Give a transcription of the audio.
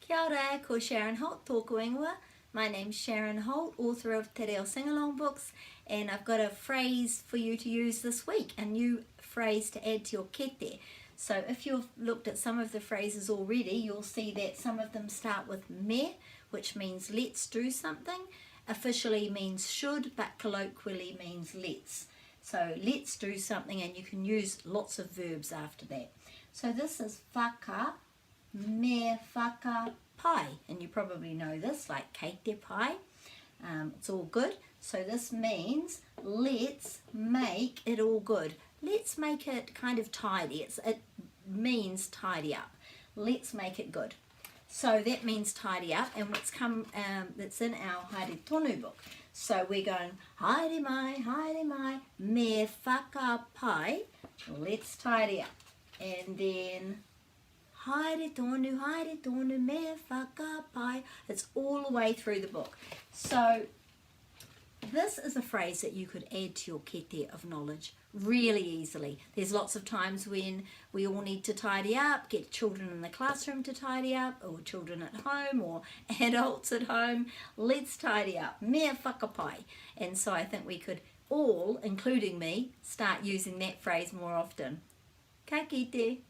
Kia ora, ko Sharon Holt, tōku ingoa. My name's Sharon Holt, author of Te Reo Sing-Along books, and I've got a phrase for you to use this week, a new phrase to add to your kete. So if you've looked at some of the phrases already, you'll see that some of them start with me, which means let's do something. Officially means should, but colloquially means let's. So let's do something, and you can use lots of verbs after that. So this is whaka, me whaka pai, and you probably know this, like kite pai. It's all good. So this means let's make it all good. Let's make it kind of tidy. It means tidy up. Let's make it good. So that means tidy up, and what's come, that's in our Haere Tonu book. So we're going haere mai, me whaka pai, let's tidy up. And then haere tonu, me whaka pai. It's all the way through the book. So this is a phrase that you could add to your kete of knowledge really easily. There's lots of times when we all need to tidy up, get children in the classroom to tidy up, or children at home, or adults at home. Let's tidy up, me whakapai. And so I think we could all, including me, start using that phrase more often. Ka kite.